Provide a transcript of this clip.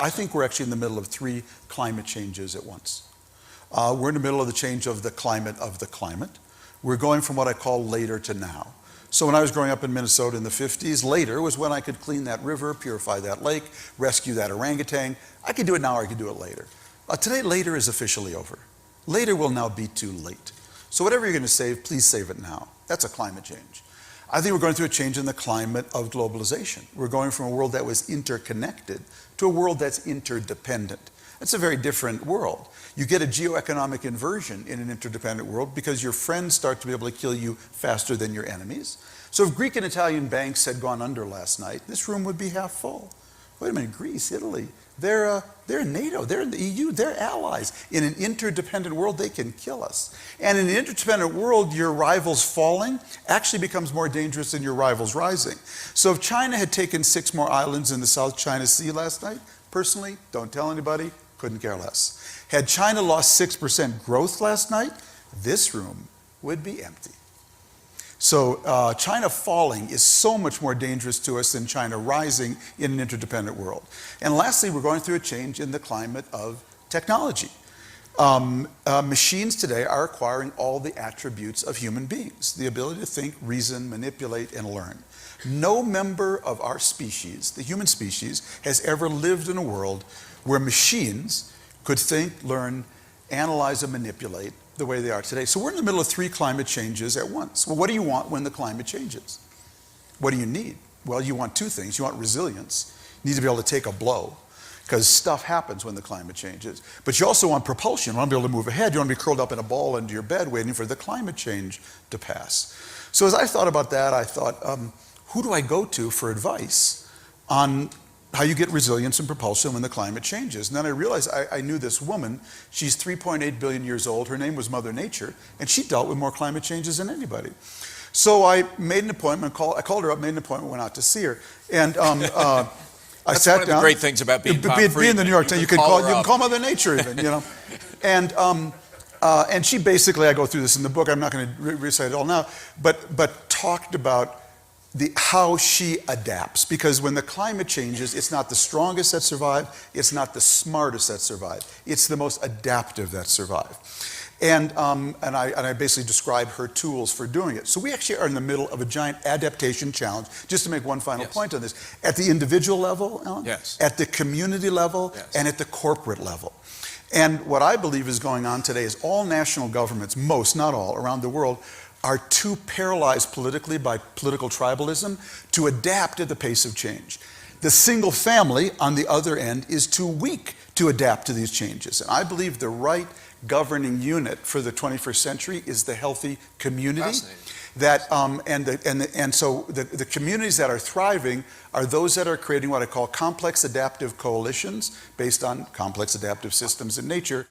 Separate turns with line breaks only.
I think we're actually in the middle of 3 climate changes at once. We're in the middle of the change of the climate of the climate. We're going from what I call later to now. So when I was growing up in Minnesota in the 50s, later was when I could clean that river, purify that lake, rescue that orangutan. I could do it now or I could do it later. Today, later is officially over. Later will now be too late. So whatever you're going to save, please save it now. That's a climate change. I think we're going through a change in the climate of globalization. We're going from a world that was interconnected to a world that's interdependent. It's a very different world. You get a geoeconomic inversion in an interdependent world because your friends start to be able to kill you faster than your enemies. So if Greek and Italian banks had gone under last night, this room would be half full. Wait a minute, Greece, Italy, they're in NATO, they're in the EU, they're allies. In an interdependent world, they can kill us. And in an interdependent world, your rivals falling actually becomes more dangerous than your rivals rising. So if China had taken 6 more islands in the South China Sea last night, personally, don't tell anybody, couldn't care less. Had China lost 6% growth last night, this room would be empty. So China falling is so much more dangerous to us than China rising in an interdependent world. And lastly, we're going through a change in the climate of technology. Machines today are acquiring all the attributes of human beings, the ability to think, reason, manipulate, and learn. No member of our species, the human species, has ever lived in a world where machines could think, learn, analyze, and manipulate the way they are today. So we're in the middle of 3 climate changes at once. Well, what do you want when the climate changes? What do you need? Well, you want 2 things. You want resilience. You need to be able to take a blow because stuff happens when the climate changes. But you also want propulsion. You want to be able to move ahead. You want to be curled up in a ball under your bed waiting for the climate change to pass. So as I thought about that, I thought, who do I go to for advice on how you get resilience and propulsion when the climate changes? And then I realized I knew this woman. She's 3.8 billion years old. Her name was Mother Nature, and she dealt with more climate changes than anybody. So I made an appointment. I called her up, made an appointment, went out to see her. And I
That's
sat
one of
down.
the great things about being Tom Friedman.
Being the New York Times, you can call Mother Nature even, you know. And she basically, I go through this in the book, I'm not going to recite it all now, but talked about how she adapts. Because when the climate changes, it's not the strongest that survive, it's not the smartest that survive, it's the most adaptive that survive. And I basically describe her tools for doing it. So we actually are in the middle of a giant adaptation challenge. Just to make one final point on this, at the individual level, Alan, at the community level, and at the corporate level. And what I believe is going on today is all national governments, most, not all, around the world, are too paralyzed politically by political tribalism to adapt at the pace of change. The single family, on the other end, is too weak to adapt to these changes. And I believe the right governing unit for the 21st century is the healthy community. That, so the communities that are thriving are those that are creating what I call complex adaptive coalitions based on complex adaptive systems in nature.